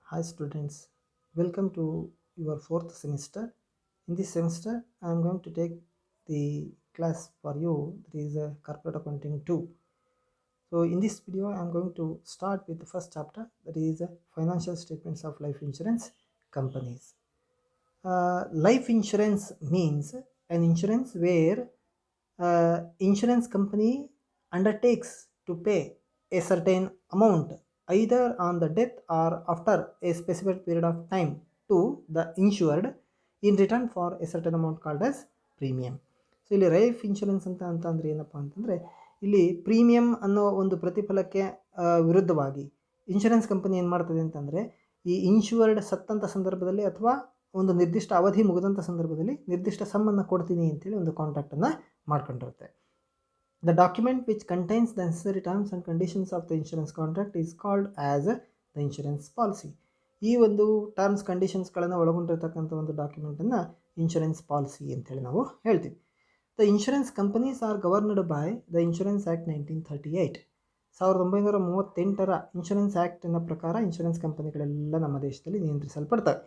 Hi students, welcome to your fourth semester. In this semester, I am going to take the class for you that is Corporate Accounting 2. So in this video, I am going to start with the first chapter that is Financial Statements of Life Insurance Companies. Life insurance means an insurance where insurance company undertakes to pay a certain amount either on the death or after a specified period of time to the insured in return for a certain amount called as premium. So ಇಲ್ಲಿ life insurance ಅಂತಂದ್ರೆ ಏನಪ್ಪ ಅಂತಂದರೆ ಇಲ್ಲಿ premium ಅನ್ನೋ ಒಂದು ಪ್ರತಿಫಲಕ್ಕೆ ವಿರುದ್ಧವಾಗಿ insurance company ಏನು ಮಾಡ್ತದೆ ಅಂತಂದರೆ ಈ ಇನ್ಶೂರ್ಡ್ ಸತ್ತಂಥ ಸಂದರ್ಭದಲ್ಲಿ ಅಥವಾ ಒಂದು ನಿರ್ದಿಷ್ಟ ಅವಧಿ ಮುಗಿದಂಥ ಸಂದರ್ಭದಲ್ಲಿ ನಿರ್ದಿಷ್ಟ ಸಮ್ಮನ್ನು ಕೊಡ್ತೀನಿ ಅಂತೇಳಿ ಒಂದು ಕಾಂಟ್ರಾಕ್ಟನ್ನು ಮಾಡ್ಕೊಂಡಿರುತ್ತೆ. The document which contains the necessary terms and conditions of the insurance contract is called as the insurance policy. ಈ ಒಂದು ಟರ್ಮ್ಸ್ ಕಂಡೀಷನ್ಸ್ಗಳನ್ನು ಒಳಗೊಂಡಿರ್ತಕ್ಕಂಥ ಒಂದು ಡಾಕ್ಯುಮೆಂಟನ್ನು ಇನ್ಶೂರೆನ್ಸ್ ಪಾಲಿಸಿ ಅಂತೇಳಿ ನಾವು ಹೇಳ್ತೀವಿ. The insurance companies are governed by the insurance act 1938. 1938ರ insurance ಆ್ಯಕ್ಟಿನ ಪ್ರಕಾರ ಇನ್ಶೂರೆನ್ಸ್ ಕಂಪನಿಗಳೆಲ್ಲ ನಮ್ಮ ದೇಶದಲ್ಲಿ ನಿಯಂತ್ರಿಸಲ್ಪಡ್ತವೆ.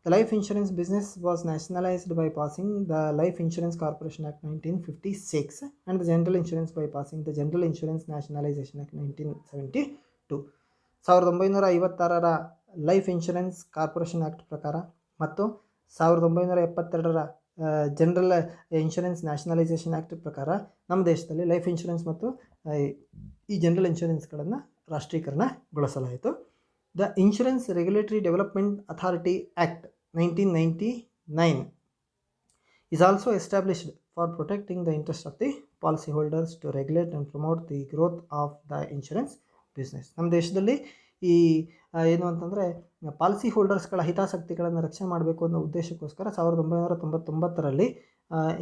The life insurance business was nationalized by passing the Life Insurance Corporation Act 1956 and the General Insurance by passing the General Insurance Nationalization Act 1972. 1956ರ life insurance corporation act ಪ್ರಕಾರ ಮತ್ತು 1972ರ ಜನರಲ್ ಇನ್ಶೂರೆನ್ಸ್ ನ್ಯಾಷನಲೈಸೇಷನ್ ಆ್ಯಕ್ಟ್ ಪ್ರಕಾರ ನಮ್ಮ ದೇಶದಲ್ಲಿ life insurance ಮತ್ತು ಈ general ಇನ್ಶೂರೆನ್ಸ್ಗಳನ್ನು ರಾಷ್ಟ್ರೀಕರಣಗೊಳಿಸಲಾಯಿತು. The insurance regulatory development authority act 1999 is also established for protecting the interest of the policyholders to regulate and promote the growth of the insurance business. ನಮ್ಮ ದೇಶದಲ್ಲಿ ಈ ಏನು ಅಂತಂದರೆ ಪಾಲಿಸಿ ಹೋಲ್ಡರ್ಸ್ಗಳ ಹಿತಾಸಕ್ತಿಗಳನ್ನು ರಕ್ಷಣೆ ಮಾಡಬೇಕು ಅನ್ನೋ ಉದ್ದೇಶಕ್ಕೋಸ್ಕರ 1999ರಲ್ಲಿ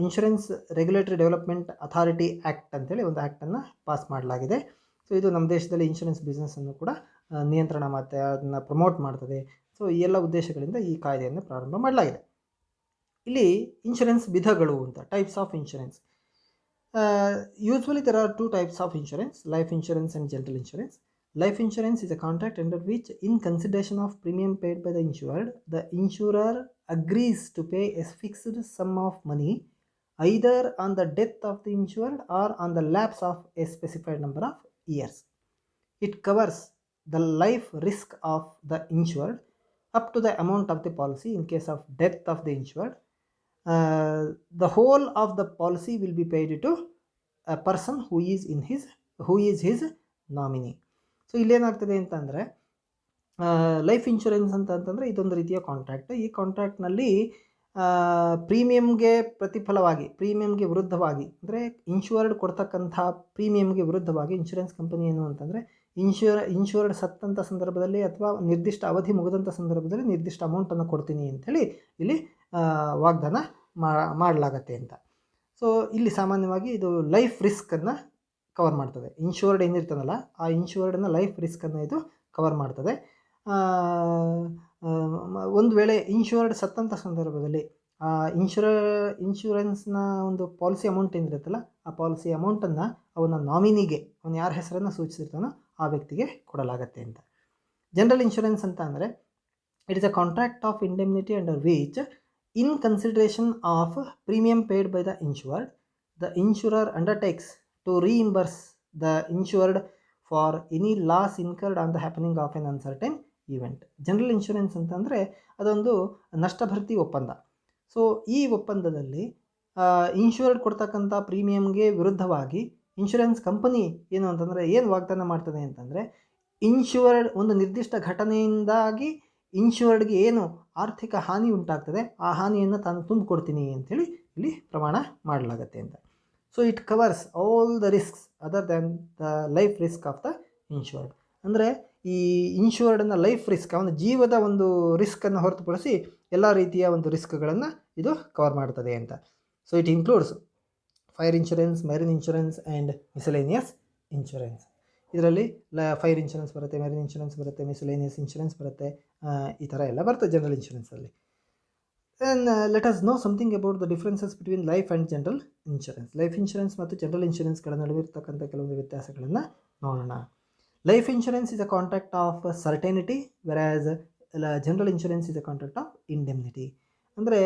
insurance regulatory development authority act ಅಂತೇಳಿ ಒಂದು ಆ್ಯಕ್ಟನ್ನು ಪಾಸ್ ಮಾಡಲಾಗಿದೆ. ಸೊ ಇದು ನಮ್ಮ ದೇಶದಲ್ಲಿ ಇನ್ಶೂರೆನ್ಸ್ ಬಿಸ್ನೆಸ್ಸನ್ನು ಕೂಡ ನಿಯಂತ್ರಣ ಮತ್ತು ಅದನ್ನು ಪ್ರಮೋಟ್ ಮಾಡ್ತದೆ. ಸೊ ಈ ಎಲ್ಲ ಉದ್ದೇಶಗಳಿಂದ ಈ ಕಾಯ್ದೆಯನ್ನು ಪ್ರಾರಂಭ ಮಾಡಲಾಗಿದೆ. ಇಲ್ಲಿ ಇನ್ಶೂರೆನ್ಸ್ ವಿಧಗಳು ಅಂತ types of insurance. Usually there are two types of insurance, life insurance and general insurance. Life insurance is a contract under which, in consideration of premium paid by the insured, the insurer agrees to pay a fixed sum of money either on the death of the insured or on the lapse of a specified number of years. It covers the life risk of the insured up to the amount of the policy. In case of death of the insured, the whole of the policy will be paid to a person who is his nominee. So ಇಲ್ಲೇನಾಗ್ತದೆ ಅಂತಂದರೆ life insurance ಅಂತಂದರೆ ಇದೊಂದು ರೀತಿಯ contract. ಈ ಕಾಂಟ್ರಾಕ್ಟ್ನಲ್ಲಿ ಪ್ರೀಮಿಯಮ್ಗೆ ಪ್ರತಿಫಲವಾಗಿ, ಪ್ರೀಮಿಯಮ್ಗೆ ವಿರುದ್ಧವಾಗಿ ಅಂದರೆ insured ಕೊಡ್ತಕ್ಕಂಥ ಪ್ರೀಮಿಯಮ್ಗೆ ವಿರುದ್ಧವಾಗಿ ಇನ್ಶೂರೆನ್ಸ್ ಕಂಪನಿ ಏನು ಅಂತಂದರೆ ಇನ್ಶೂರ್ಡ್ ಸತ್ತಂಥ ಸಂದರ್ಭದಲ್ಲಿ ಅಥವಾ ನಿರ್ದಿಷ್ಟ ಅವಧಿ ಮುಗಿದಂಥ ಸಂದರ್ಭದಲ್ಲಿ ನಿರ್ದಿಷ್ಟ ಅಮೌಂಟನ್ನು ಕೊಡ್ತೀನಿ ಅಂಥೇಳಿ ಇಲ್ಲಿ ವಾಗ್ದಾನ ಮಾಡಲಾಗತ್ತೆ ಅಂತ. ಸೊ ಇಲ್ಲಿ ಸಾಮಾನ್ಯವಾಗಿ ಇದು ಲೈಫ್ ರಿಸ್ಕನ್ನು ಕವರ್ ಮಾಡ್ತದೆ. ಇನ್ಶೂರ್ಡ್ ಏನಿರ್ತದಲ್ಲ ಆ ಇನ್ಶೂರ್ಡನ್ನು ಲೈಫ್ ರಿಸ್ಕನ್ನು ಇದು ಕವರ್ ಮಾಡ್ತದೆ. ಒಂದು ವೇಳೆ ಇನ್ಶೂರ್ಡ್ ಸತ್ತಂಥ ಸಂದರ್ಭದಲ್ಲಿ ಇನ್ಶೂರೆನ್ಸ್ನ ಒಂದು ಪಾಲಿಸಿ ಅಮೌಂಟ್ ಏನಿರುತ್ತಲ್ಲ ಆ ಪಾಲಿಸಿ ಅಮೌಂಟನ್ನು ಅವನ ನಾಮಿನಿಗೆ, ಅವನು ಯಾರ ಹೆಸರನ್ನು ಸೂಚಿಸಿರ್ತಾನೋ ಆ ವ್ಯಕ್ತಿಗೆ ಕೊಡಲಾಗತ್ತೆ ಅಂತ. ಜನರಲ್ ಇನ್ಶೂರೆನ್ಸ್ ಅಂತ ಅಂದರೆ it is a contract of indemnity under which, in consideration of premium paid by the insured, the insurer undertakes to reimburse the insured for any loss incurred on the happening of an uncertain event. General insurance ಅಂತಂದರೆ ಅದೊಂದು ನಷ್ಟಭರ್ತಿ ಒಪ್ಪಂದ. So ಈ ಒಪ್ಪಂದದಲ್ಲಿ insured ಕೊಡ್ತಕ್ಕಂಥ ಪ್ರೀಮಿಯಮ್ಗೆ ವಿರುದ್ಧವಾಗಿ insurance company ಏನು ಅಂತಂದರೆ ಏನು ವಾಗ್ದಾನ ಮಾಡ್ತದೆ ಅಂತಂದರೆ ಇನ್ಶೂರ್ಡ್ ಒಂದು ನಿರ್ದಿಷ್ಟ ಘಟನೆಯಿಂದಾಗಿ ಇನ್ಶೂರ್ಡ್ಗೆ ಏನು ಆರ್ಥಿಕ ಹಾನಿ ಉಂಟಾಗ್ತದೆ ಆ ಹಾನಿಯನ್ನು ತಾನು ತುಂಬಿಕೊಡ್ತೀನಿ ಅಂಥೇಳಿ ಇಲ್ಲಿ ಪ್ರಮಾಣ ಮಾಡಲಾಗತ್ತೆ ಅಂತ. So it covers all the risks other than the life risk of the insured. ಅಂದರೆ ಈ ಇನ್ಶೂರ್ಡನ್ನು ಲೈಫ್ ರಿಸ್ಕ್, ಅವನ ಜೀವದ ಒಂದು ರಿಸ್ಕನ್ನು ಹೊರತುಪಡಿಸಿ ಎಲ್ಲ ರೀತಿಯ ಒಂದು ರಿಸ್ಕ್ಗಳನ್ನು ಇದು ಕವರ್ ಮಾಡ್ತದೆ ಅಂತ. So it includes fire insurance, marine insurance and miscellaneous insurance. ಇದರಲ್ಲಿ ಫೈರ್ ಇನ್ಶೂರೆನ್ಸ್ ಬರುತ್ತೆ, ಮೆರಿನ್ ಇನ್ಶೂರೆನ್ಸ್ ಬರುತ್ತೆ, ಮಿಸಲೇನಿಯಸ್ ಇನ್ಶೂರೆನ್ಸ್ ಬರುತ್ತೆ, ಈ ಥರ ಎಲ್ಲ ಬರುತ್ತೆ general ಇನ್ಶೂರೆನ್ಸಲ್ಲಿ. And let us know something about the differences between life and general insurance. Life insurance ಮತ್ತು general ಇನ್ಶೂರೆನ್ಸ್ಗಳ ನಡುವೆ ಇರ್ತಕ್ಕಂಥ ಕೆಲವೊಂದು ವ್ಯತ್ಯಾಸಗಳನ್ನು ನೋಡೋಣ. Life insurance is a contract of certainty, versus general insurance is a contract of indemnity. ಅಂದರೆ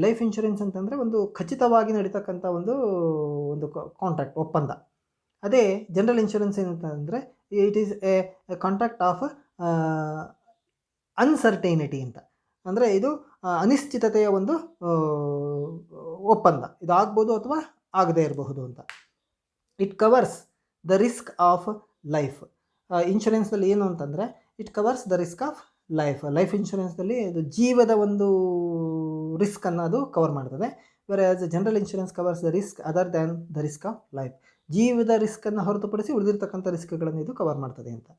life insurance ಅಂತಂದರೆ ಒಂದು ಖಚಿತವಾಗಿ ನಡೀತಕ್ಕಂಥ ಒಂದು ಒಂದು ಕಾಂಟ್ರಾಕ್ಟ್, ಒಪ್ಪಂದ. ಅದೇ ಜನರಲ್ ಇನ್ಶೂರೆನ್ಸ್ ಏನಂತಂದರೆ it is a contract of uncertainty ಅಂತ. ಅಂದರೆ ಇದು ಅನಿಶ್ಚಿತತೆಯ ಒಂದು ಒಪ್ಪಂದ, ಇದು ಆಗ್ಬೋದು ಅಥವಾ ಆಗದೇ ಇರಬಹುದು ಅಂತ. It covers the risk of life. ಇನ್ಶೂರೆನ್ಸ್ನಲ್ಲಿ ಏನು ಅಂತಂದರೆ it covers the risk of life ಇನ್ಶೂರೆನ್ಸ್ನಲ್ಲಿ ಇದು ಜೀವದ ಒಂದು ರಿಸ್ಕನ್ನು ಅದು ಕವರ್ ಮಾಡ್ತದೆ. Whereas general insurance covers the risk other than the risk of life. ಜೀವದ ರಿಸ್ಕನ್ನು ಹೊರತುಪಡಿಸಿ ಉಳಿದಿರ್ತಕ್ಕಂಥ ರಿಸ್ಕ್ಗಳನ್ನು ಇದು ಕವರ್ ಮಾಡ್ತದೆ ಅಂತ.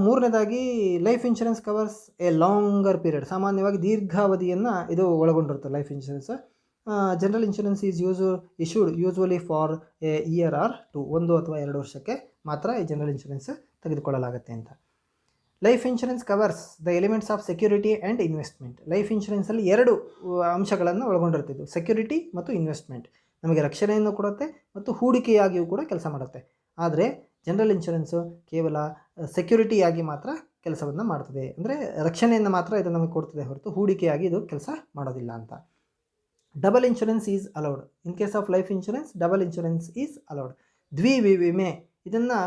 ಮೂರನೇದಾಗಿ life insurance covers a longer period. ಸಾಮಾನ್ಯವಾಗಿ ದೀರ್ಘಾವಧಿಯನ್ನು ಇದು ಒಳಗೊಂಡಿರುತ್ತೆ life insurance. General insurance is issued usually for a year or 2, 1 ಅಥವಾ 2 ವರ್ಷಕ್ಕೆ ಮಾತ್ರ ಈ ಜನರಲ್ ಇನ್ಶೂರೆನ್ಸ್ ತೆಗೆದುಕೊಳ್ಳಲಾಗುತ್ತೆ ಅಂತ. Life insurance covers the elements of security and investment. Life ಇನ್ಶೂರೆನ್ಸಲ್ಲಿ 2 ಅಂಶಗಳನ್ನು ಒಳಗೊಂಡಿರ್ತಿದ್ದು, ಸೆಕ್ಯೂರಿಟಿ ಮತ್ತು ಇನ್ವೆಸ್ಟ್ಮೆಂಟ್. ನಮಗೆ ರಕ್ಷಣೆಯನ್ನು ಕೊಡುತ್ತೆ ಮತ್ತು ಹೂಡಿಕೆಯಾಗಿಯೂ ಕೂಡ ಕೆಲಸ ಮಾಡುತ್ತೆ. ಆದರೆ ಜನರಲ್ ಇನ್ಶೂರೆನ್ಸು ಕೇವಲ ಸೆಕ್ಯೂರಿಟಿಯಾಗಿ ಮಾತ್ರ ಕೆಲಸವನ್ನು ಮಾಡ್ತದೆ, ಅಂದರೆ ರಕ್ಷಣೆಯನ್ನು ಮಾತ್ರ ಇದು ನಮಗೆ ಕೊಡ್ತದೆ ಹೊರತು ಹೂಡಿಕೆಯಾಗಿ ಇದು ಕೆಲಸ ಮಾಡೋದಿಲ್ಲ ಅಂತ. Double insurance is allowed. In case of life insurance double insurance is allowed. ವಿಮೆ ಇದನ್ನು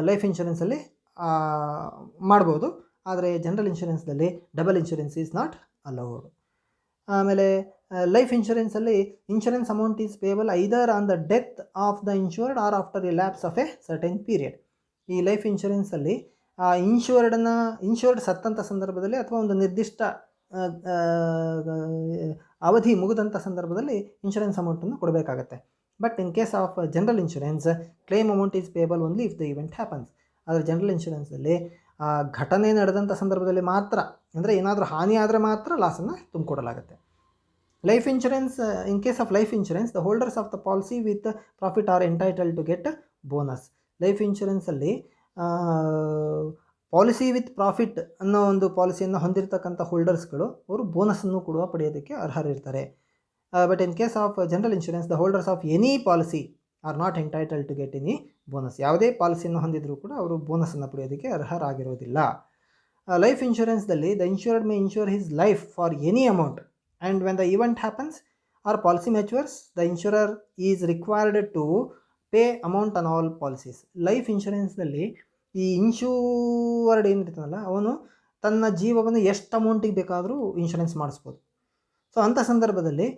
ಲೈಫ್ ಇನ್ಶೂರೆನ್ಸಲ್ಲಿ ಮಾಡ್ಬೋದು, ಆದರೆ ಜನರಲ್ ಇನ್ಶೂರೆನ್ಸ್ನಲ್ಲಿ double insurance is not allowed. ಆಮೇಲೆ ಲೈಫ್ ಇನ್ಶೂರೆನ್ಸಲ್ಲಿ insurance amount is payable either on the death of the insured or after a lapse of a certain period. ಈ life ಇನ್ಶೂರೆನ್ಸಲ್ಲಿ ಇನ್ಶೂರ್ಡ್ ಸತ್ತಂಥ ಸಂದರ್ಭದಲ್ಲಿ ಅಥವಾ ಒಂದು ನಿರ್ದಿಷ್ಟ ಅವಧಿ ಮುಗಿದಂಥ ಸಂದರ್ಭದಲ್ಲಿ ಇನ್ಶೂರೆನ್ಸ್ ಅಮೌಂಟನ್ನು ಕೊಡಬೇಕಾಗತ್ತೆ. But in case of general insurance claim amount is payable only if the event happens. ಆದರೆ ಜನರಲ್ ಇನ್ಶೂರೆನ್ಸಲ್ಲಿ ಘಟನೆ ನಡೆದಂಥ ಸಂದರ್ಭದಲ್ಲಿ ಮಾತ್ರ, ಅಂದರೆ ಏನಾದರೂ ಹಾನಿ ಆದರೆ ಮಾತ್ರ ಲಾಸನ್ನು ತುಂಬಿಕೊಡಲಾಗುತ್ತೆ. Life insurance, in case of life insurance the holders of the policy with profit are entitled to get bonus. Life ಇನ್ಶೂರೆನ್ಸಲ್ಲಿ ಪಾಲಿಸಿ ವಿತ್ ಪ್ರಾಫಿಟ್ ಅನ್ನೋ ಒಂದು ಪಾಲಿಸಿಯನ್ನು ಹೊಂದಿರತಕ್ಕಂಥ ಹೋಲ್ಡರ್ಸ್ಗಳು ಅವರು ಬೋನಸನ್ನು ಕೂಡ ಪಡೆಯೋದಕ್ಕೆ ಅರ್ಹರಿರ್ತಾರೆ. But in case of general insurance the holders of any policy are not entitled to get any bonus. ಯಾವುದೇ ಪಾಲಿಸಿಯನ್ನು ಹೊಂದಿದ್ರೂ ಕೂಡ ಅವರು ಬೋನಸನ್ನು ಪಡೆಯೋದಕ್ಕೆ ಅರ್ಹರಾಗಿರೋದಿಲ್ಲ. ಲೈಫ್ ಇನ್ಶೂರೆನ್ಸ್ದಲ್ಲಿ the insured may insure his life for any amount and when the event happens or policy matures the insurer is required to pay amount on all policies. Life ಇನ್ಶೂರೆನ್ಸ್ನಲ್ಲಿ ಈ ಇನ್ಶೂರ್ಡ್ ಏನಿರ್ತಾನಲ್ಲ ಅವನು ತನ್ನ ಜೀವವನ್ನು ಎಷ್ಟು ಅಮೌಂಟಿಗೆ ಬೇಕಾದರೂ ಇನ್ಶೂರೆನ್ಸ್ ಮಾಡಿಸ್ಬೋದು. So ಅಂಥ ಸಂದರ್ಭದಲ್ಲಿ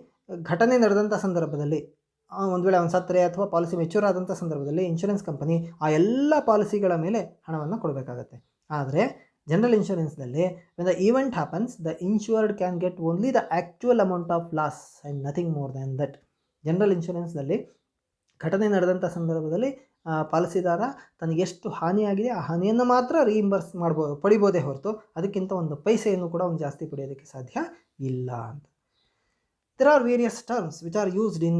ಘಟನೆ ನಡೆದಂಥ ಸಂದರ್ಭದಲ್ಲಿ ಒಂದು ವೇಳೆ ಅವನು ಸತ್ತರೆ ಅಥವಾ ಪಾಲಿಸಿ ಮೆಚ್ಯೂರ್ ಆದಂಥ ಸಂದರ್ಭದಲ್ಲಿ ಇನ್ಶೂರೆನ್ಸ್ ಕಂಪನಿ ಆ ಎಲ್ಲ ಪಾಲಿಸಿಗಳ ಮೇಲೆ ಹಣವನ್ನು ಕೊಡಬೇಕಾಗತ್ತೆ. ಆದರೆ ಜನರಲ್ ಇನ್ಶೂರೆನ್ಸ್ನಲ್ಲಿ when the event happens the insured can get only the actual amount of loss and nothing more than that. General ಇನ್ಶೂರೆನ್ಸ್ನಲ್ಲಿ ಘಟನೆ ನಡೆದಂಥ ಸಂದರ್ಭದಲ್ಲಿ ಪಾಲಿಸಿದಾರ ತನಗೆ ಎಷ್ಟು ಹಾನಿಯಾಗಿದೆ ಆ ಹಾನಿಯನ್ನು ಮಾತ್ರ ರೀಇಂಬರ್ಸ್ ಪಡಿಬೋದೇ ಹೊರತು ಅದಕ್ಕಿಂತ ಒಂದು ಪೈಸೆಯನ್ನು ಕೂಡ ಒಂದು ಜಾಸ್ತಿ ಪಡೆಯೋದಕ್ಕೆ ಸಾಧ್ಯ ಇಲ್ಲ ಅಂತ. There are various terms which are used in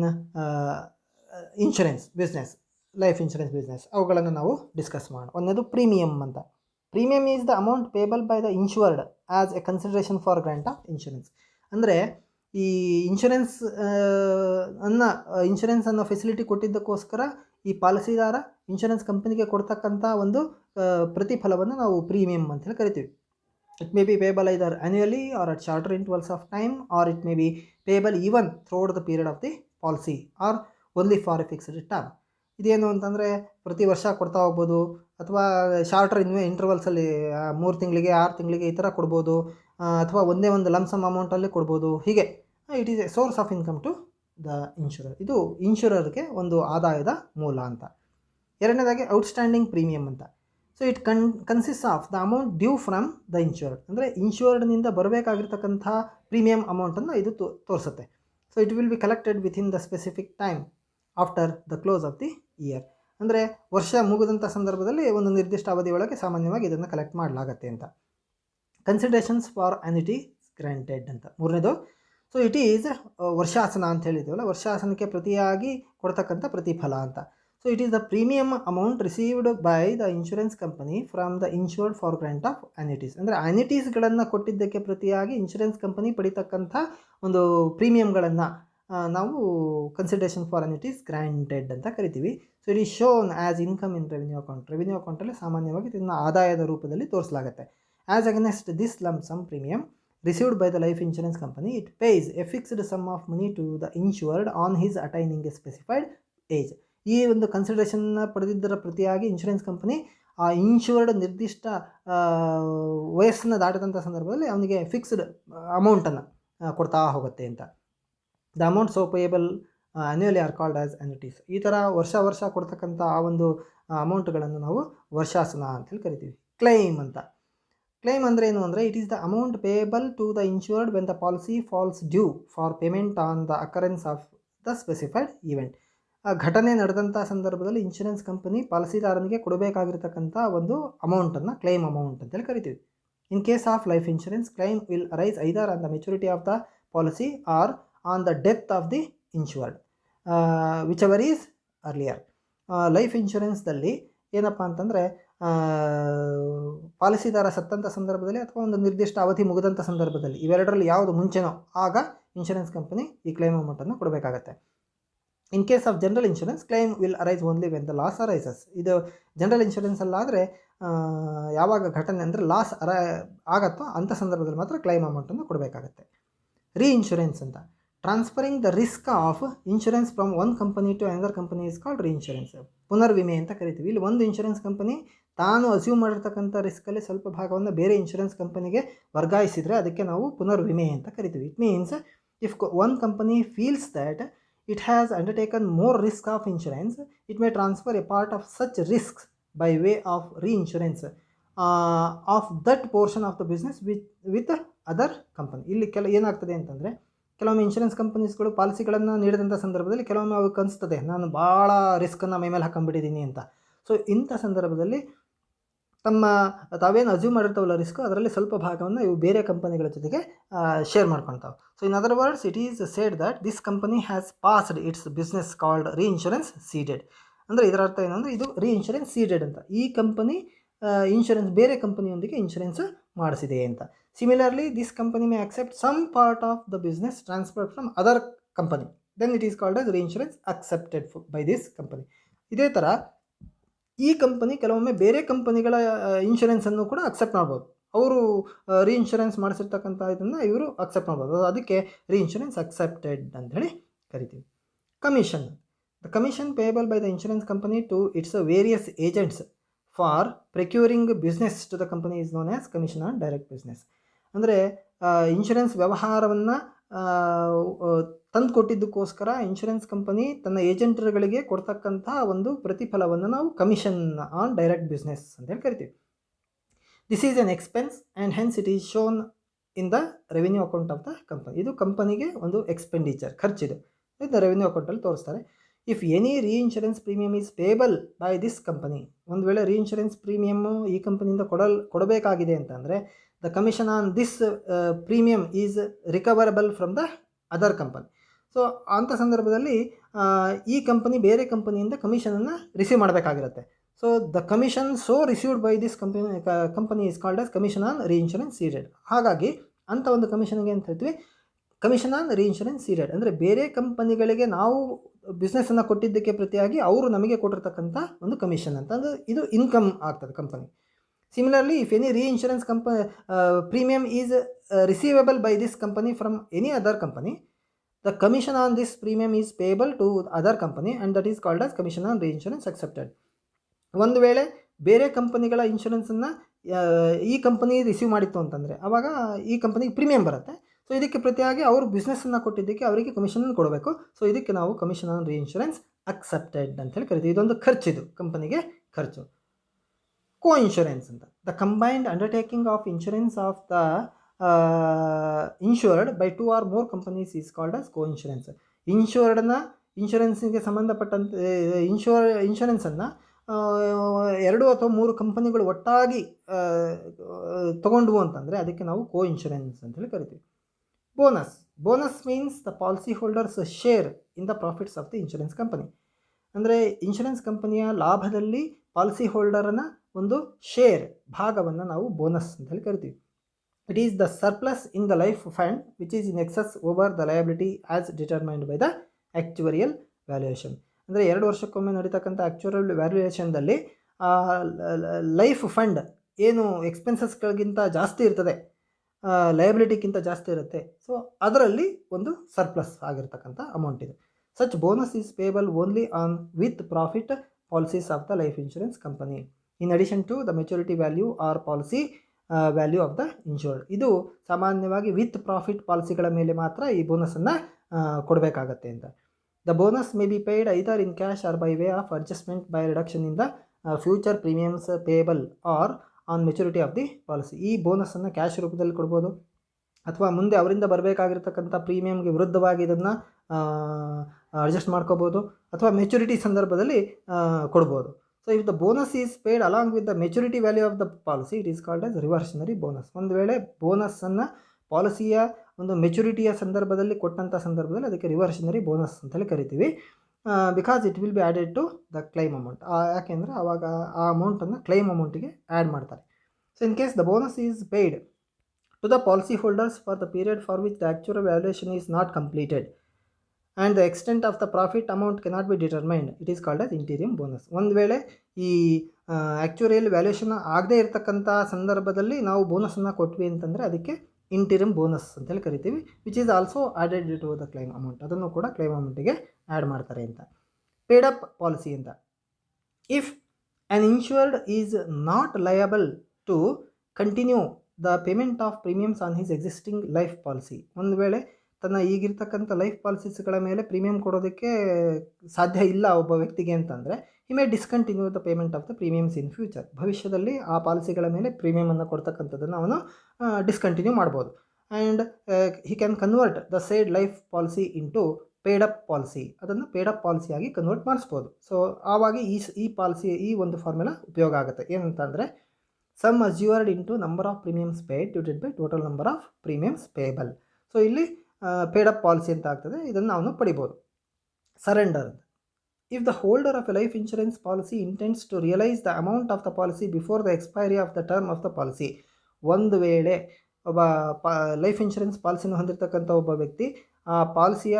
insurance business, life insurance business. ಅವುಗಳನ್ನು ನಾವು ಡಿಸ್ಕಸ್ ಮಾಡೋಣ. ಒಂದನೇದು ಪ್ರೀಮಿಯಮ್ ಅಂತ. Premium is the amount payable by the insured as A consideration for grant of insurance. ಅಂದರೆ ಈ ಇನ್ಶೂರೆನ್ಸನ್ನು ಫೆಸಿಲಿಟಿ ಕೊಟ್ಟಿದ್ದಕ್ಕೋಸ್ಕರ ಈ ಪಾಲಿಸಿದಾರ insurance ಕಂಪನಿಗೆ ಕೊಡ್ತಕ್ಕಂಥ ಒಂದು ಪ್ರತಿಫಲವನ್ನು ನಾವು ಪ್ರೀಮಿಯಮ್ ಅಂತ ಹೇಳಿ ಕರಿತೀವಿ. It may be payable either annually or at shorter intervals of time, or it may be payable even throughout the period of the policy or only for a fixed term. ಇದೇನು ಅಂತಂದರೆ ಪ್ರತಿ ವರ್ಷ ಕೊಡ್ತಾ ಹೋಗ್ಬೋದು ಅಥವಾ ಶಾರ್ಟರ್ ಇಂಟರ್ವಲ್ಸಲ್ಲಿ 3 ತಿಂಗಳಿಗೆ 6 ತಿಂಗಳಿಗೆ ಈ ಥರ ಕೊಡ್ಬೋದು, ಅಥವಾ ಒಂದೇ ಒಂದು ಲಂಸಮ್ ಅಮೌಂಟಲ್ಲಿ ಕೊಡ್ಬೋದು. ಹೀಗೆ it is a source of income to the insurer. ಇದು ಇನ್ಶೂರರ್ಗೆ ಒಂದು ಆದಾಯದ ಮೂಲ ಅಂತ. ಎರಡನೇದಾಗಿ ಔಟ್ಸ್ಟ್ಯಾಂಡಿಂಗ್ ಪ್ರೀಮಿಯಮ್ ಅಂತ. So it consist of the amount due from the insured. ಅಂದರೆ ಇನ್ಶೂರ್ಡ್ನಿಂದ ಬರಬೇಕಾಗಿರ್ತಕ್ಕಂಥ ಪ್ರೀಮಿಯಮ್ ಅಮೌಂಟನ್ನು ಇದು ತೋರಿಸುತ್ತೆ. So it will be collected within the specific time after the close of the year. ಅಂದರೆ ವರ್ಷ ಮುಗಿದಂಥ ಸಂದರ್ಭದಲ್ಲಿ ಒಂದು ನಿರ್ದಿಷ್ಟ ಅವಧಿಯೊಳಗೆ ಸಾಮಾನ್ಯವಾಗಿ ಇದನ್ನು ಕಲೆಕ್ಟ್ ಮಾಡಲಾಗತ್ತೆ ಅಂತ. ಕನ್ಸಿಡರೇಷನ್ಸ್ ಫಾರ್ ಅನ್ಯುಟಿ ಗ್ರಾಂಟೆಡ್ ಅಂತ ಮೂರನೇದು. ಸೊ ಇಟ್ ಈಸ್ ವರ್ಷಾಸನ ಅಂತ ಹೇಳಿದ್ದೀವಲ್ಲ, ವರ್ಷಾಸನಕ್ಕೆ ಪ್ರತಿಯಾಗಿ ಕೊಡ್ತಕ್ಕಂಥ ಪ್ರತಿಫಲ ಅಂತ. So it is the premium amount received by the insurance company from the insured for grant of annuities. ಅಂದರೆ ಅನ್ಯುಟೀಸ್ಗಳನ್ನು ಕೊಟ್ಟಿದ್ದಕ್ಕೆ ಪ್ರತಿಯಾಗಿ ಇನ್ಶೂರೆನ್ಸ್ ಕಂಪನಿ ಪಡಿತಕ್ಕಂಥ ಒಂದು ಪ್ರೀಮಿಯಮ್ಗಳನ್ನು ನಾವು ಕನ್ಸಿಡರೇಷನ್ ಫಾರ್ ಅನ್ಯುಟೀಸ್ ಗ್ರಾಂಟೆಡ್ ಅಂತ ಕರಿತೀವಿ. So it is shown as income in revenue account. Revenue ಅಕೌಂಟಲ್ಲಿ ಸಾಮಾನ್ಯವಾಗಿ ಇದನ್ನು ಆದಾಯದ ರೂಪದಲ್ಲಿ ತೋರಿಸಲಾಗುತ್ತೆ. As against this lump sum premium received by the life insurance company, it pays a fixed sum of money to the insured on his attaining a specified age. ಈ ಒಂದು ಕನ್ಸಿಡರೇಷನ್ನ ಪಡೆದಿದ್ದರ ಪ್ರತಿಯಾಗಿ insurance company ಆ insured ನಿರ್ದಿಷ್ಟ ವಯಸ್ಸನ್ನು ದಾಟಿದಂಥ ಸಂದರ್ಭದಲ್ಲಿ ಅವನಿಗೆ fixed ಅಮೌಂಟನ್ನು ಕೊಡ್ತಾ ಹೋಗುತ್ತೆ ಅಂತ. The amount so payable annually are called as annuities. ಈ ಥರ ವರ್ಷ ಕೊಡ್ತಕ್ಕಂಥ ಆ ಒಂದು ಅಮೌಂಟ್ಗಳನ್ನು ನಾವು ವರ್ಷಾಸನ ಅಂತೇಳಿ ಕರಿತೀವಿ. ಕ್ಲೈಮ್ ಅಂತ. ಕ್ಲೈಮ್ ಅಂದರೆ ಏನು ಅಂದರೆ it is the amount payable to the insured when the policy falls due for payment on the occurrence of the specified event. ಆ ಘಟನೆ ನಡೆದಂಥ ಸಂದರ್ಭದಲ್ಲಿ ಇನ್ಶೂರೆನ್ಸ್ ಕಂಪನಿ ಪಾಲಿಸಿದಾರನಿಗೆ ಕೊಡಬೇಕಾಗಿರ್ತಕ್ಕಂಥ ಒಂದು ಅಮೌಂಟನ್ನು ಕ್ಲೈಮ್ ಅಮೌಂಟ್ ಅಂತೇಳಿ ಕರಿತೀವಿ. In case of life insurance, claim will arise either on the maturity of the policy or on the death of the insured, whichever is earlier. Life ಇನ್ಶೂರೆನ್ಸ್ದಲ್ಲಿ ಏನಪ್ಪ ಅಂತಂದರೆ ಪಾಲಿಸಿದಾರ ಸತ್ತಂಥ ಸಂದರ್ಭದಲ್ಲಿ ಅಥವಾ ಒಂದು ನಿರ್ದಿಷ್ಟ ಅವಧಿ ಮುಗಿದಂಥ ಸಂದರ್ಭದಲ್ಲಿ ಇವೆರಡರಲ್ಲಿ ಯಾವುದು ಮುಂಚೆನೋ ಆಗ ಇನ್ಶೂರೆನ್ಸ್ ಕಂಪನಿ ಈ ಕ್ಲೈಮ್ ಅಮೌಂಟನ್ನು ಕೊಡಬೇಕಾಗತ್ತೆ. In case of general insurance, claim will arise only when the loss arises. ಇದು ಜನರಲ್ ಇನ್ಶೂರೆನ್ಸಲ್ಲಾದರೆ ಯಾವಾಗ ಘಟನೆ ಅಂದರೆ ಲಾಸ್ ಆಗತ್ತೋ ಅಂಥ ಸಂದರ್ಭದಲ್ಲಿ ಮಾತ್ರ ಕ್ಲೈಮ್ ಅಮೌಂಟನ್ನು ಕೊಡಬೇಕಾಗತ್ತೆ. ರೀ ಇನ್ಶೂರೆನ್ಸ್ ಅಂತ. Transferring the risk of insurance from one company to another company is called reinsurance. ಪುನರ್ವಿಮೆ ಅಂತ ಕರಿತೀವಿ. ಇಲ್ಲಿ ಒಂದು ಇನ್ಶೂರೆನ್ಸ್ ಕಂಪನಿ ತಾನು ಅಸ್ಯೂಮ್ ಮಾಡಿರ್ತಕ್ಕಂಥ ರಿಸ್ಕಲ್ಲಿ ಸ್ವಲ್ಪ ಭಾಗವನ್ನು ಬೇರೆ ಇನ್ಶೂರೆನ್ಸ್ ಕಂಪನಿಗೆ ವರ್ಗಾಯಿಸಿದರೆ ಅದಕ್ಕೆ ನಾವು ಪುನರ್ವಿಮೆ ಅಂತ ಕರಿತೀವಿ. It means if one company feels that it has undertaken more risk of insurance, it may transfer a part of such risks by way of reinsurance of that portion of the business with other company. ಇಲ್ಲಿ ಏನಾಗ್ತದೆ ಅಂತಂದರೆ ಕೆಲವೊಮ್ಮೆ insurance ಕಂಪನೀಸ್ಗಳು ಪಾಲಿಸಿಗಳನ್ನು ನೀಡಿದಂಥ ಸಂದರ್ಭದಲ್ಲಿ ಕೆಲವೊಮ್ಮೆ ಅವಕ್ಕೆ ಅನಿಸ್ತದೆ ನಾನು ಭಾಳ ರಿಸ್ಕನ್ನು ಮೈ ಮೇಲೆ ಹಾಕೊಂಡ್ಬಿಟ್ಟಿದ್ದೀನಿ ಅಂತ. ಸೊ ಇಂಥ ಸಂದರ್ಭದಲ್ಲಿ ತಾವೇನು ಅಸ್ಯೂಮ್ ಮಾಡಿರ್ತಾವಲ್ಲ ರಿಸ್ಕು, ಅದರಲ್ಲಿ ಸ್ವಲ್ಪ ಭಾಗವನ್ನು ಇವು ಬೇರೆ ಕಂಪನಿಗಳ ಜೊತೆಗೆ ಶೇರ್ ಮಾಡ್ಕೊತಾವೆ. So in other words, it is said that this company has passed its business called reinsurance ceded. ಅಂದರೆ ಇದರ ಅರ್ಥ ಏನಂದರೆ ಇದು ರೀ ಇನ್ಶೂರೆನ್ಸ್ ಸೀಡೆಡ್ ಅಂತ. ಈ ಕಂಪನಿ ಇನ್ಶೂರೆನ್ಸ್ ಬೇರೆ ಕಂಪನಿಯೊಂದಿಗೆ ಇನ್ಶೂರೆನ್ಸ್ ಮಾಡಿಸಿದೆ ಅಂತ. Similarly this company may accept some part of the business transferred from other company, then it is called as reinsurance accepted by this company. ಇದೇ ಥರ ಈ ಕಂಪನಿ ಕೆಲವೊಮ್ಮೆ ಬೇರೆ ಕಂಪನಿಗಳ ಇನ್ಶೂರೆನ್ಸನ್ನು ಕೂಡ ಅಕ್ಸೆಪ್ಟ್ ಮಾಡ್ಬೋದು. ಅವರು ರೀ ಇನ್ಶೂರೆನ್ಸ್ ಮಾಡಿಸಿರ್ತಕ್ಕಂಥ ಇದನ್ನು ಇವರು ಅಕ್ಸೆಪ್ಟ್ ಮಾಡ್ಬೋದು. ಅದಕ್ಕೆ ರೀ ಇನ್ಶೂರೆನ್ಸ್ ಅಕ್ಸೆಪ್ಟೆಡ್ ಅಂಥೇಳಿ ಕರಿತೀವಿ. Commission. The commission payable by the insurance company to its various agents for procuring business to the company is known as commission on direct business. ಅಂದರೆ ಇನ್ಶೂರೆನ್ಸ್ ವ್ಯವಹಾರವನ್ನು ತಂದು ಕೊಟ್ಟಿದ್ದಕ್ಕೋಸ್ಕರ ಇನ್ಶೂರೆನ್ಸ್ ಕಂಪನಿ ತನ್ನ ಏಜೆಂಟ್ರುಗಳಿಗೆ ಕೊಡ್ತಕ್ಕಂಥ ಒಂದು ಪ್ರತಿಫಲವನ್ನು ನಾವು ಕಮಿಷನ್ ಆನ್ ಡೈರೆಕ್ಟ್ ಬಿಸ್ನೆಸ್ ಅಂತೇಳಿ ಕರಿತೀವಿ. This is N expense and hence it is shown in the revenue account of the company. ಇದು ಕಂಪನಿಗೆ ಒಂದು ಎಕ್ಸ್ಪೆಂಡಿಚರ್, ಖರ್ಚಿದು. ಇದು ರೆವಿನ್ಯೂ ಅಕೌಂಟಲ್ಲಿ ತೋರಿಸ್ತಾರೆ. ಇಫ್ ಎನಿ ರೀ insurance premium is payable by this company, ಒಂದು ವೇಳೆ ರೀ ಇನ್ಶೂರೆನ್ಸ್ ಪ್ರೀಮಿಯಮ್ಮು ಈ ಕಂಪನಿಯಿಂದ ಕೊಡಬೇಕಾಗಿದೆ ಅಂತಂದರೆ the commission on this premium is recoverable from the other company. So ಅಂಥ ಸಂದರ್ಭದಲ್ಲಿ ಈ ಕಂಪನಿ ಬೇರೆ ಕಂಪನಿಯಿಂದ ಕಮಿಷನನ್ನು receive ಮಾಡಬೇಕಾಗಿರುತ್ತೆ. So the commission received by this company is called as commission on ರೀ ಇನ್ಶೂರೆನ್ಸ್ ಸೀಡೆಡ್. ಹಾಗಾಗಿ ಅಂಥ ಒಂದು ಕಮಿಷನ್ಗೆ ಅಂತ ಹೇಳ್ತೀವಿ ಕಮಿಷನ್ ಆನ್ ರೀ ಇನ್ಶೂರೆನ್ಸ್ ಸೀಡೆಡ್. ಅಂದರೆ ಬೇರೆ ಕಂಪನಿಗಳಿಗೆ ನಾವು ಬಿಸ್ನೆಸ್ಸನ್ನು ಕೊಟ್ಟಿದ್ದಕ್ಕೆ ಪ್ರತಿಯಾಗಿ ಅವರು ನಮಗೆ ಕೊಟ್ಟಿರ್ತಕ್ಕಂಥ ಒಂದು ಕಮಿಷನ್ ಅಂತ, ಅಂದರೆ ಇದು ಇನ್ಕಮ್ ಆಗ್ತದೆ ಕಂಪನಿ. ಸಿಮಿಲರ್ಲಿ ಇಫ್ ಎನಿ ರೀ insurance premium is receivable by this company from any other company, the commission on this premium is payable to other company and that is called as commission on reinsurance accepted. ಒಂದು ವೇಳೆ ಬೇರೆ ಕಂಪನಿಗಳ ಇನ್ಶೂರೆನ್ಸನ್ನು ಈ company receive ಮಾಡಿತ್ತು ಅಂತಂದರೆ ಆವಾಗ ಈ ಕಂಪನಿಗೆ ಪ್ರೀಮಿಯಂ ಬರುತ್ತೆ. ಸೊ ಇದಕ್ಕೆ ಪ್ರತಿಯಾಗಿ ಅವರು ಬಿಸ್ನೆಸ್ಸನ್ನು ಕೊಟ್ಟಿದ್ದಕ್ಕೆ ಅವರಿಗೆ ಕಮಿಷನ್ ಕೊಡಬೇಕು. ಸೊ ಇದಕ್ಕೆ ನಾವು ಕಮಿಷನ್ ಆನ್ ರೀಇನ್ಶೂರೆನ್ಸ್ ಅಕ್ಸೆಪ್ಟೆಡ್ ಅಂತೇಳಿ ಕರಿತೀವಿ. ಇದೊಂದು ಖರ್ಚಿದು, ಕಂಪನಿಗೆ ಖರ್ಚು. ಕೋ ಇನ್ಶೂರೆನ್ಸ್ ಅಂತ. The combined undertaking of insurance of the insured by 2 or more companies is called as coinsurance. ಇನ್ಶೂರೆನ್ಸಿಗೆ ಸಂಬಂಧಪಟ್ಟಂತೆ ಇನ್ಶೂರೆನ್ಸನ್ನು 2 ಅಥವಾ 3 ಕಂಪನಿಗಳು ಒಟ್ಟಾಗಿ ತೊಗೊಂಡ್ವು ಅಂತಂದರೆ ಅದಕ್ಕೆ ನಾವು ಕೋ ಇನ್ಶೂರೆನ್ಸ್ ಅಂತೇಳಿ ಕರಿತೀವಿ. Bonus means the policy holders share in the profits of the insurance company. ಅಂದರೆ ಇನ್ಶೂರೆನ್ಸ್ ಕಂಪನಿಯ ಲಾಭದಲ್ಲಿ ಪಾಲಿಸಿ ಹೋಲ್ಡರನ ಒಂದು ಶೇರ್, ಭಾಗವನ್ನು ನಾವು ಬೋನಸ್ ಅಂತೇಳಿ ಕರಿತೀವಿ. It is the surplus in the life fund which is in excess over the liability as determined by the actuarial valuation. ಅಂದರೆ 2 ವರ್ಷಕ್ಕೊಮ್ಮೆ ನಡೀತಕ್ಕಂಥ ಆಕ್ಚುರಲ್ ವ್ಯಾಲ್ಯೂಯೇಷನ್ದಲ್ಲಿ ಲೈಫ್ ಫಂಡ್ ಏನು ಎಕ್ಸ್ಪೆನ್ಸಸ್ಗಳಿಗಿಂತ ಜಾಸ್ತಿ ಇರ್ತದೆ, ಲಯಬಿಲಿಟಿಗಿಂತ ಜಾಸ್ತಿ ಇರುತ್ತೆ, ಸೊ ಅದರಲ್ಲಿ ಒಂದು ಸರ್ಪ್ಲಸ್ ಆಗಿರ್ತಕ್ಕಂಥ ಅಮೌಂಟ್ ಇದೆ. Such bonus is payable only on with profit policies of the life insurance company in addition to the maturity value or policy value of the insured. ಇದು ಸಾಮಾನ್ಯವಾಗಿ ವಿತ್ ಪ್ರಾಫಿಟ್ ಪಾಲಿಸಿಗಳ ಮೇಲೆ ಮಾತ್ರ ಈ ಬೋನಸನ್ನು ಕೊಡಬೇಕಾಗತ್ತೆ ಅಂತ. The bonus may be paid either in cash or by way of adjustment by reduction in the future premiums payable or on maturity of the policy. ಈ ಬೋನಸನ್ನು ಕ್ಯಾಶ್ ರೂಪದಲ್ಲಿ ಕೊಡ್ಬೋದು, ಅಥವಾ ಮುಂದೆ ಅವರಿಂದ ಬರಬೇಕಾಗಿರ್ತಕ್ಕಂಥ ಪ್ರೀಮಿಯಮ್ಗೆ ವಿರುದ್ಧವಾಗಿ ಇದನ್ನು ಅಡ್ಜಸ್ಟ್ ಮಾಡ್ಕೋಬೋದು, ಅಥವಾ ಮೆಚುರಿಟಿ ಸಂದರ್ಭದಲ್ಲಿ ಕೊಡ್ಬೋದು. So if the bonus is paid along with the maturity value of the policy it is called as reversionary bonus. ಒಂದು ವೇಳೆ ಬೋನಸ್ಸನ್ನು ಪಾಲಿಸಿಯ ಒಂದು ಮೆಚುರಿಟಿಯ ಸಂದರ್ಭದಲ್ಲಿ ಕೊಟ್ಟಂಥ ಸಂದರ್ಭದಲ್ಲಿ ಅದಕ್ಕೆ ರಿವರ್ಷನರಿ ಬೋನಸ್ ಅಂತೇಳಿ ಕರಿತೀವಿ. Because it will be added to the claim amount. ಯಾಕೆಂದರೆ ಆವಾಗ ಆ ಅಮೌಂಟನ್ನು ಕ್ಲೈಮ್ ಅಮೌಂಟಿಗೆ ಆ್ಯಡ್ ಮಾಡ್ತಾರೆ. So in case the bonus is paid to the policy holders for the period for which the actual valuation is not completed and the extent of the profit amount cannot be determined it is called as interim bonus. ಒಂದು ವೇಳೆ ಈ ಆ್ಯಕ್ಚುರಿಯಲ್ valuation ಆಗದೇ ಇರತಕ್ಕಂಥ ಸಂದರ್ಭದಲ್ಲಿ ನಾವು ಬೋನಸನ್ನು ಕೊಟ್ವಿ ಅಂತಂದರೆ ಅದಕ್ಕೆ ಇಂಟೀರಿಯಮ್ ಬೋನಸ್ ಅಂತೇಳಿ ಕರಿತೀವಿ, which is also added to the claim amount. ಅದನ್ನು ಕೂಡ ಕ್ಲೈಮ್ ಅಮೌಂಟಿಗೆ ಆ್ಯಡ್ ಮಾಡ್ತಾರೆ ಅಂತ. ಪೇಡ್ ಅಪ್ ಪಾಲಿಸಿ ಅಂತ. If an insured is not liable to continue the payment of premiums on his existing life policy. ಒಂದು ವೇಳೆ ತನ್ನ ಈಗಿರ್ತಕ್ಕಂಥ ಲೈಫ್ ಪಾಲಿಸೀಸ್ಗಳ ಮೇಲೆ ಪ್ರೀಮಿಯಂ ಕೊಡೋದಕ್ಕೆ ಸಾಧ್ಯ ಇಲ್ಲ ಒಬ್ಬ ವ್ಯಕ್ತಿಗೆ ಅಂತಂದರೆ he may discontinue the payment of the premiums in future. ಭವಿಷ್ಯದಲ್ಲಿ ಆ ಪಾಲಿಸಿಗಳ ಮೇಲೆ ಪ್ರೀಮಿಯಮನ್ನು ಕೊಡ್ತಕ್ಕಂಥದ್ದನ್ನು ಅವನು ಡಿಸ್ಕಂಟಿನ್ಯೂ ಮಾಡ್ಬೋದು. And he can convert the said life policy into paid up policy. ಅದನ್ನು ಪೇಡ್ ಅಪ್ ಪಾಲಿಸಿಯಾಗಿ ಕನ್ವರ್ಟ್ ಮಾಡಿಸ್ಬೋದು. ಸೊ ಆವಾಗ ಈ ಪಾಲಿಸಿ ಈ ಒಂದು ಫಾರ್ಮುಲಾ ಉಪಯೋಗ ಆಗುತ್ತೆ. ಏನಂತಂದರೆ sum assured into number of premiums paid divided by total number of premiums payable. So ಇಲ್ಲಿ ಪೇಡ್ ಅಪ್ ಪಾಲಿಸಿ ಅಂತ ಆಗ್ತದೆ, ಇದನ್ನು ಅವನು ಪಡಿಬೋದು. Surrender. If the holder of a life insurance policy intends to realise the amount of the policy before the expiry of the term of the policy. ಒಂದು ವೇಳೆ ಒಬ್ಬ life insurance ಪಾಲಿಸಿನ ಹೊಂದಿರತಕ್ಕಂಥ ಒಬ್ಬ ವ್ಯಕ್ತಿ ಆ ಪಾಲಿಸಿಯ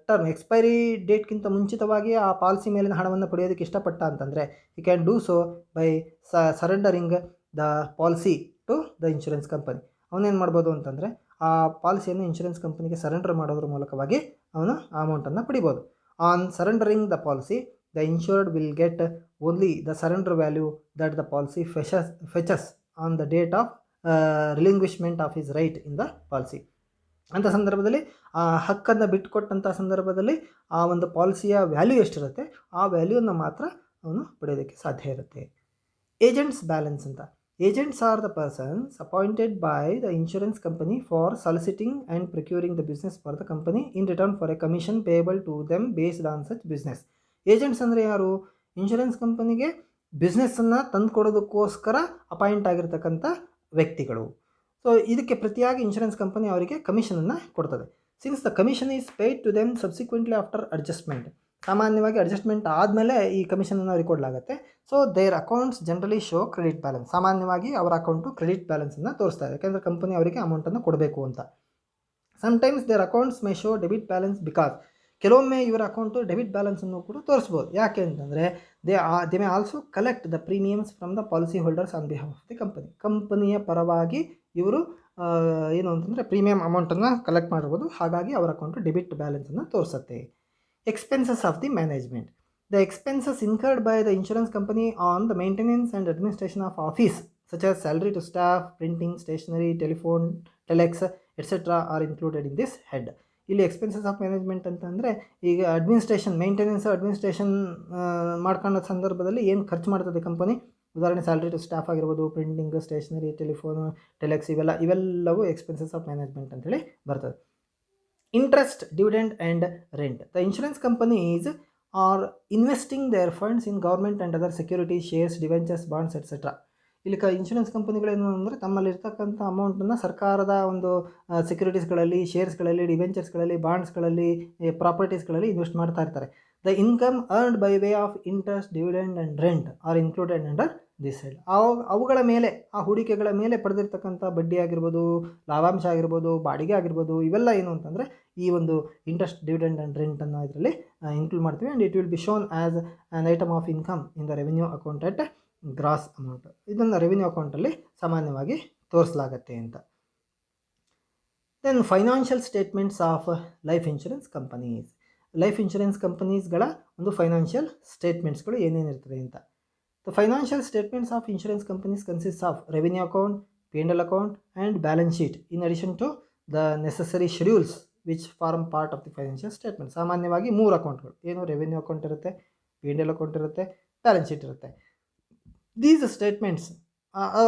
ಟರ್ಮ್ ಎಕ್ಸ್ಪೈರಿ ಡೇಟ್ಗಿಂತ ಮುಂಚಿತವಾಗಿ ಆ ಪಾಲಿಸಿ ಮೇಲಿನ ಹಣವನ್ನು ಪಡೆಯೋದಕ್ಕೆ ಇಷ್ಟಪಟ್ಟ ಅಂತಂದರೆ you can do so by surrendering the policy to the insurance company. ಅವನೇನು ಮಾಡ್ಬೋದು ಅಂತಂದರೆ ಆ ಪಾಲಿಸಿಯನ್ನು ಇನ್ಶೂರೆನ್ಸ್ ಕಂಪನಿಗೆ ಸರೆಂಡರ್ ಮಾಡೋದ್ರ ಮೂಲಕವಾಗಿ ಅವನು ಆ ಅಮೌಂಟನ್ನು ಪಡಿಬೋದು. On surrendering the policy the insured will get only the surrender value that the policy fetches on the date of relinquishment of his right in the policy. ಅಂಥ ಸಂದರ್ಭದಲ್ಲಿ ಆ ಹಕ್ಕನ್ನು ಬಿಟ್ಟುಕೊಟ್ಟಂಥ ಸಂದರ್ಭದಲ್ಲಿ ಆ ಒಂದು ಪಾಲಿಸಿಯ ವ್ಯಾಲ್ಯೂ ಎಷ್ಟಿರುತ್ತೆ ಆ ವ್ಯಾಲ್ಯೂನ ಮಾತ್ರ ಅವನು ಪಡೆಯೋದಕ್ಕೆ ಸಾಧ್ಯ ಇರುತ್ತೆ. ಏಜೆಂಟ್ಸ್ ಬ್ಯಾಲೆನ್ಸ್ ಅಂತ. Agents are the persons appointed by the insurance company for soliciting and procuring the business for the company in return for a commission payable to them based on such business. Agents ಅಂದರೆ ಯಾರು? Insurance ಕಂಪನಿಗೆ ಬಿಸ್ನೆಸ್ಸನ್ನು ತಂದುಕೊಡೋದಕ್ಕೋಸ್ಕರ appoint ಆಗಿರ್ತಕ್ಕಂಥ ವ್ಯಕ್ತಿಗಳು. So ಇದಕ್ಕೆ ಪ್ರತಿಯಾಗಿ insurance company ಅವರಿಗೆ ಕಮಿಷನನ್ನು ಕೊಡ್ತದೆ. Since the commission is paid to them subsequently after adjustment. ಸಾಮಾನ್ಯವಾಗಿ ಅಡ್ಜಸ್ಟ್ಮೆಂಟ್ ಆದಮೇಲೆ ಈ ಕಮಿಷನನ್ನು ಅವ್ರಿಗೆ ಕೊಡಲಾಗುತ್ತೆ. So their accounts generally show credit balance. ಸಾಮಾನ್ಯವಾಗಿ ಅವರ ಅಕೌಂಟು ಕ್ರೆಡಿಟ್ ಬ್ಯಾಲೆನ್ಸನ್ನು ತೋರಿಸ್ತಾ ಇದೆ, ಯಾಕೆಂದರೆ ಕಂಪನಿ ಅವರಿಗೆ ಅಮೌಂಟನ್ನು ಕೊಡಬೇಕು ಅಂತ. Sometimes their accounts may show debit balance because ಕೆಲವೊಮ್ಮೆ ಇವರ ಅಕೌಂಟು ಡೆಬಿಟ್ ಬ್ಯಾಲೆನ್ಸನ್ನು ಕೂಡ ತೋರಿಸ್ಬೋದು. ಯಾಕೆ ಅಂತಂದರೆ they may also collect the premiums from the policy holders on behalf of the company. ಕಂಪನಿಯ ಪರವಾಗಿ ಇವರು ಏನು ಅಂತಂದರೆ ಪ್ರೀಮಿಯಂ ಅಮೌಂಟನ್ನು ಕಲೆಕ್ಟ್ ಮಾಡಿರ್ಬೋದು. ಹಾಗಾಗಿ ಅವರ ಅಕೌಂಟು ಡೆಬಿಟ್ ಬ್ಯಾಲೆನ್ಸನ್ನು ತೋರಿಸುತ್ತೆ. Expenses of the management. The expenses incurred by the insurance company on the maintenance and administration of office such as salary to staff, printing, stationery, telephone, telex etcetera are included in this head. ಇಲ್ಲಿ expenses of management ಅಂತಂದರೆ ಈಗ administration, maintenance, administration ಮಾಡ್ಕೊಳ್ಳೋ ಸಂದರ್ಭದಲ್ಲಿ ಏನು ಖರ್ಚು ಮಾಡ್ತದೆ company, ಉದಾಹರಣೆ salary to staff ಆಗಿರ್ಬೋದು, ಪ್ರಿಂಟಿಂಗ್, ಸ್ಟೇಷನರಿ, ಟೆಲಿಫೋನು, ಟೆಲೆಕ್ಸ್, ಇವೆಲ್ಲವೂ ಎಕ್ಸ್ಪೆನ್ಸಸ್ ಆಫ್ ಮ್ಯಾನೇಜ್ಮೆಂಟ್ ಅಂತೇಳಿ ಬರ್ತದೆ. Interest, dividend and rent. The insurance companies are investing their funds in government and other securities, shares, debentures, bonds etcetera. ಇಲ್ಲಿ insurance ಕಂಪನಿಗಳೇನು ಅಂದರೆ ತಮ್ಮಲ್ಲಿರ್ತಕ್ಕಂಥ ಅಮೌಂಟನ್ನು ಸರ್ಕಾರದ ಒಂದು ಸೆಕ್ಯೂರಿಟೀಸ್ಗಳಲ್ಲಿ, ಶೇರ್ಸ್ಗಳಲ್ಲಿ, ಡಿವೆಂಚರ್ಸ್ಗಳಲ್ಲಿ, ಬಾಂಡ್ಸ್ಗಳಲ್ಲಿ, ಪ್ರಾಪರ್ಟೀಸ್ಗಳಲ್ಲಿ ಇನ್ವೆಸ್ಟ್ ಮಾಡ್ತಾ ಇರ್ತಾರೆ. The income earned by way of interest, dividend and rent R included under this head. ಅವುಗಳ ಮೇಲೆ, ಆ ಹೂಡಿಕೆಗಳ ಮೇಲೆ ಪಡೆದಿರ್ತಕ್ಕಂಥ ಬಡ್ಡಿ ಆಗಿರ್ಬೋದು, ಲಾಭಾಂಶ ಆಗಿರ್ಬೋದು, ಬಾಡಿಗೆ ಆಗಿರ್ಬೋದು, ಇವೆಲ್ಲ ಏನು ಅಂತಂದರೆ ಈ ಒಂದು ಇಂಟ್ರೆಸ್ಟ್, ಡಿವಿಡೆಂಡ್ ಆ್ಯಂಡ್ ರೆಂಟನ್ನು ಇದರಲ್ಲಿ ಇನ್ಕ್ಲೂಡ್ ಮಾಡ್ತೀವಿ. And it will be shown as an item of income in the revenue account at gross amount. ಇದನ್ನು ರೆವಿನ್ಯೂ ಅಕೌಂಟಲ್ಲಿ ಸಾಮಾನ್ಯವಾಗಿ ತೋರಿಸಲಾಗತ್ತೆ ಅಂತ. Then financial statements of life insurance companies. Life insurance ಕಂಪನೀಸ್ಗಳ ಒಂದು financial ಸ್ಟೇಟ್ಮೆಂಟ್ಸ್ಗಳು ಏನೇನಿರ್ತದೆ ಅಂತ. The financial statements of insurance companies consist of revenue account, P&L account and balance sheet in addition to the necessary schedules which form part of the financial statement. ಸಾಮಾನ್ಯವಾಗಿ 3 ಅಕೌಂಟ್ಗಳು ಏನು, revenue account ಇರುತ್ತೆ, P&L account ಇರುತ್ತೆ, balance sheet ಇರುತ್ತೆ. These statements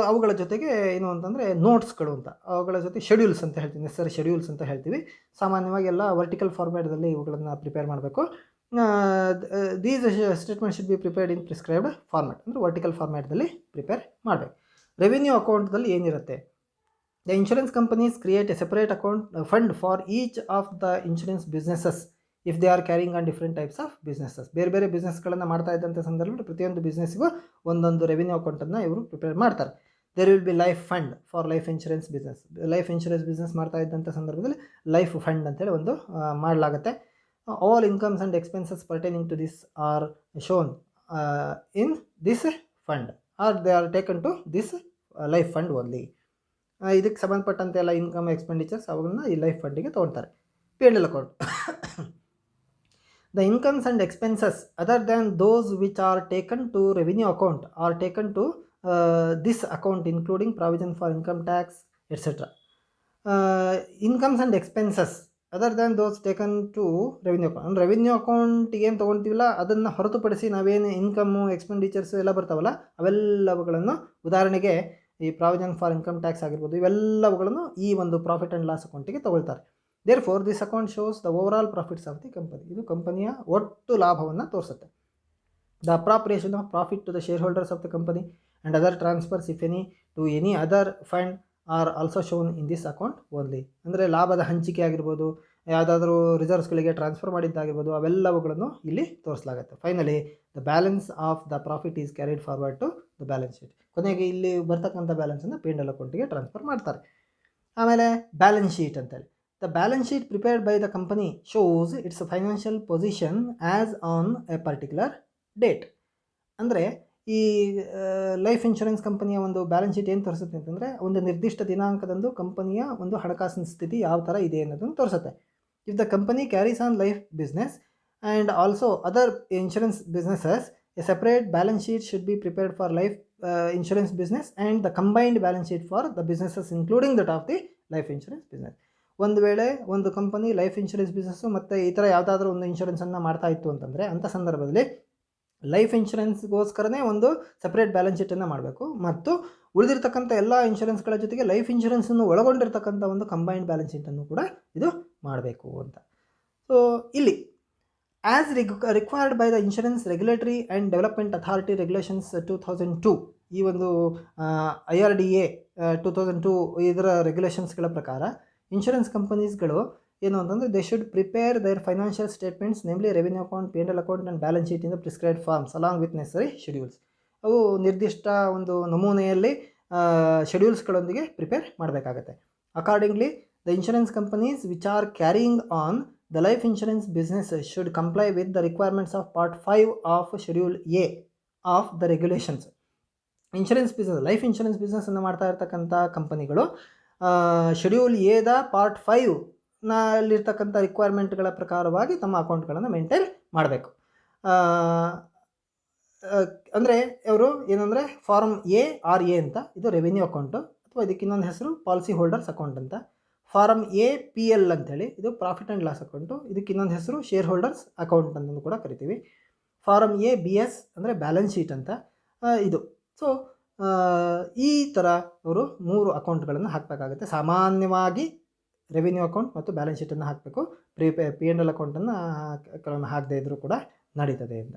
ಅವುಗಳ ಜೊತೆಗೆ ಏನು ಅಂತಂದರೆ ನೋಟ್ಸ್ಗಳು ಅಂತ, ಅವುಗಳ ಜೊತೆ ಶೆಡ್ಯೂಲ್ಸ್ ಅಂತ ಹೇಳ್ತೀವಿ, ನೆಸರಿ ಶೆಡ್ಯೂಲ್ಸ್ ಅಂತ ಹೇಳ್ತೀವಿ. ಸಾಮಾನ್ಯವಾಗಿ ಎಲ್ಲ ವರ್ಟಿಕಲ್ ಫಾರ್ಮ್ಯಾಟ್ದಲ್ಲಿ ಇವುಗಳನ್ನು ಪ್ರಿಪೇರ್ ಮಾಡಬೇಕು. These statement should be prepared in prescribed format, ಅಂದರೆ ವರ್ಟಿಕಲ್ ಫಾರ್ಮ್ಯಾಟ್ದಲ್ಲಿ ಪ್ರಿಪೇರ್ ಮಾಡಬೇಕು. ರೆವಿನ್ಯೂ ಅಕೌಂಟ್ದಲ್ಲಿ ಏನಿರುತ್ತೆ, the insurance companies create a separate account fund for each of the insurance businesses if they are carrying on different types of businesses. ಬೇರೆ ಬೇರೆ ಬಿಸ್ನೆಸ್ಗಳನ್ನು ಮಾಡ್ತಾ ಇದ್ದಂಥ ಸಂದರ್ಭದಲ್ಲಿ ಪ್ರತಿಯೊಂದು ಬಿಸ್ನೆಸ್ಗೂ ಒಂದೊಂದು ರೆವಿನ್ಯೂ ಅಕೌಂಟನ್ನು ಇವರು ಪ್ರಿಪೇರ್ ಮಾಡ್ತಾರೆ. There will be life fund for life insurance business. Life insurance business ಮಾಡ್ತಾ ಇದ್ದಂಥ ಸಂದರ್ಭದಲ್ಲಿ ಲೈಫ್ ಫಂಡ್ ಅಂತೇಳಿ ಒಂದು ಮಾಡಲಾಗುತ್ತೆ. All incomes and expenses pertaining to this are shown in this fund are they are taken to this life fund only. ಇದಕ್ಕೆ ಸಂಬಂಧಪಟ್ಟಂತೆ ಎಲ್ಲ income expenditures ಅವುಗಳನ್ನ ಈ ಲೈಫ್ ಫಂಡಿಗೆ ತೊಗೊಳ್ತಾರೆ. P&L account. The incomes and expenses other than those which are taken to revenue account are taken to this account including provision for income tax etc. Incomes and expenses other than those taken to revenue account. Revenue account ಏನು ತೊಗೊಳ್ತೀವಲ್ಲ ಅದನ್ನು ಹೊರತುಪಡಿಸಿ ನಾವೇನು income expenditures ಎಲ್ಲ ಬರ್ತಾವಲ್ಲ ಅವೆಲ್ಲವುಗಳನ್ನು, ಉದಾಹರಣೆಗೆ ಈ provision for income tax ಆಗಿರ್ಬೋದು, ಇವೆಲ್ಲವುಗಳನ್ನು ಈ ಒಂದು ಪ್ರಾಫಿಟ್ ಆ್ಯಂಡ್ ಲಾಸ್ ಅಕೌಂಟಿಗೆ ತೊಗೊಳ್ತಾರೆ. Therefore, this account shows the overall profits of the company. ಇದು ಕಂಪನಿಯ ಒಟ್ಟು ಲಾಭವನ್ನು ತೋರಿಸುತ್ತೆ. The appropriation of profit to the shareholders of the company and other transfers, if any, to any other fund are also shown in this account only. ಅಂದರೆ ಲಾಭದ ಹಂಚಿಕೆ ಆಗಿರ್ಬೋದು, ಯಾವುದಾದ್ರೂ ರಿಸರ್ವ್ಸ್ಗಳಿಗೆ ಟ್ರಾನ್ಸ್ಫರ್ ಮಾಡಿದ್ದಾಗಿರ್ಬೋದು, ಅವೆಲ್ಲವುಗಳನ್ನು ಇಲ್ಲಿ ತೋರಿಸಲಾಗುತ್ತೆ. Finally the balance of the profit is carried forward to the balance sheet. ಕೊನೆಗೆ ಇಲ್ಲಿ ಬರ್ತಕ್ಕಂಥ ಬ್ಯಾಲೆನ್ಸನ್ನು P&L ಅಕೌಂಟಿಗೆ ಟ್ರಾನ್ಸ್ಫರ್ ಮಾಡ್ತಾರೆ. ಆಮೇಲೆ ಬ್ಯಾಲೆನ್ಸ್ ಶೀಟ್ ಅಂತೇಳಿ, the balance sheet prepared by the company shows its financial position as on a particular date. ಅಂದರೆ ಈ ಲೈಫ್ ಇನ್ಶೂರೆನ್ಸ್ ಕಂಪನಿಯ ಒಂದು ಬ್ಯಾಲೆನ್ಸ್ ಶೀಟ್ ಏನು ತೋರಿಸುತ್ತೆ ಅಂತಂದರೆ ಒಂದು ನಿರ್ದಿಷ್ಟ ದಿನಾಂಕದಂದು ಕಂಪನಿಯ ಒಂದು ಹಣಕಾಸಿನ ಸ್ಥಿತಿ ಯಾವ ಥರ ಇದೆ ಅನ್ನೋದನ್ನು ತೋರಿಸುತ್ತೆ. If the company carries on life business and also other insurance businesses, A separate balance sheet should be prepared for life insurance business and the combined balance sheet for the businesses including that of the life insurance business. ಒಂದು ವೇಳೆ ಒಂದು company life insurance business ಮತ್ತು ಈ ಥರ ಯಾವುದಾದ್ರೂ ಒಂದು ಇನ್ಶೂರೆನ್ಸನ್ನು ಮಾಡ್ತಾ ಇತ್ತು ಅಂತಂದರೆ ಅಂಥ ಸಂದರ್ಭದಲ್ಲಿ ಲೈಫ್ ಇನ್ಶೂರೆನ್ಸ್ಗೋಸ್ಕರನೇ ಒಂದು ಸಪ್ರೇಟ್ ಬ್ಯಾಲೆನ್ಸ್ ಶೀಟನ್ನು ಮಾಡಬೇಕು, ಮತ್ತು ಉಳಿದಿರ್ತಕ್ಕಂಥ ಎಲ್ಲ ಇನ್ಶೂರೆನ್ಸ್ಗಳ ಜೊತೆಗೆ ಲೈಫ್ ಇನ್ಶೂರೆನ್ಸನ್ನು ಒಳಗೊಂಡಿರ್ತಕ್ಕಂಥ ಒಂದು ಕಂಬೈನ್ಡ್ ಬ್ಯಾಲೆನ್ಸ್ ಶೀಟನ್ನು ಕೂಡ ಇದು ಮಾಡಬೇಕು ಅಂತ. ಸೊ ಇಲ್ಲಿ as required by the insurance regulatory and development authority regulations 2002, ಈ ಒಂದು IRDA 2002 ಇದರ ರೆಗ್ಯುಲೇಷನ್ಸ್ಗಳ ಪ್ರಕಾರ ಇನ್ಶೂರೆನ್ಸ್ ಕಂಪನೀಸ್ಗಳು ಏನು ಅಂತಂದರೆ they should prepare their financial statements, namely revenue account, P&L account and balance sheet in the prescribed forms along with necessary schedules. ಅವು ನಿರ್ದಿಷ್ಟ ಒಂದು ನಮೂನೆಯಲ್ಲಿ ಶೆಡ್ಯೂಲ್ಸ್ಗಳೊಂದಿಗೆ ಪ್ರಿಪೇರ್ ಮಾಡಬೇಕಾಗತ್ತೆ. Accordingly the insurance companies which are carrying on the life insurance business should comply with the requirements of part 5 of schedule A of the regulations. Insurance business, life insurance ಬಿಸ್ನೆಸ್ಸನ್ನು ಮಾಡ್ತಾ ಇರ್ತಕ್ಕಂಥ ಕಂಪನಿಗಳು ಶೆಡ್ಯೂಲ್ ಎದ part 5ನಲ್ಲಿರ್ತಕ್ಕಂಥ ರಿಕ್ವೈರ್ಮೆಂಟ್ಗಳ ಪ್ರಕಾರವಾಗಿ ತಮ್ಮ ಅಕೌಂಟ್ಗಳನ್ನು maintain ಮಾಡಬೇಕು. ಅಂದರೆ ಅವರು ಏನಂದರೆ ಫಾರ್ಮ್ ARA ಅಂತ, ಇದು ರೆವಿನ್ಯೂ ಅಕೌಂಟು, ಅಥವಾ ಇದಕ್ಕೆ ಇನ್ನೊಂದು ಹೆಸರು ಪಾಲಿಸಿ ಹೋಲ್ಡರ್ಸ್ ಅಕೌಂಟ್ ಅಂತ. ಫಾರ್ಮ್ APL ಅಂತೇಳಿ ಇದು ಪ್ರಾಫಿಟ್ ಆ್ಯಂಡ್ ಲಾಸ್ ಅಕೌಂಟು, ಇದಕ್ಕೆ ಇನ್ನೊಂದು ಹೆಸರು ಶೇರ್ ಹೋಲ್ಡರ್ಸ್ ಅಕೌಂಟ್ ಅಂತಲೂ ಕೂಡ ಕರಿತೀವಿ. ಫಾರ್ಮ್ ABS ಅಂದರೆ ಬ್ಯಾಲೆನ್ಸ್ ಶೀಟ್ ಅಂತ ಇದು. ಸೊ ಈ ಥರ ಅವರು 3 ಅಕೌಂಟ್ಗಳನ್ನು ಹಾಕಬೇಕಾಗುತ್ತೆ. ಸಾಮಾನ್ಯವಾಗಿ ರೆವಿನ್ಯೂ ಅಕೌಂಟ್ ಮತ್ತು ಬ್ಯಾಲೆನ್ಸ್ ಶೀಟನ್ನು ಹಾಕಬೇಕು. P&L ಅಕೌಂಟನ್ನು ಕೆಲವೊಮ್ಮೆ ಹಾಕದೇ ಇದ್ದರೂ ಕೂಡ ನಡೀತದೆ ಅಂತ.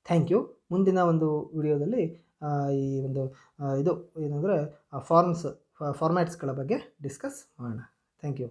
Thank you. ಮುಂದಿನ ಒಂದು ವಿಡಿಯೋದಲ್ಲಿ ಈ ಒಂದು ಇದು ಏನಂದರೆ ಫಾರ್ಮ್ಯಾಟ್ಸ್ಗಳ ಬಗ್ಗೆ ಡಿಸ್ಕಸ್ ಮಾಡೋಣ. Thank you.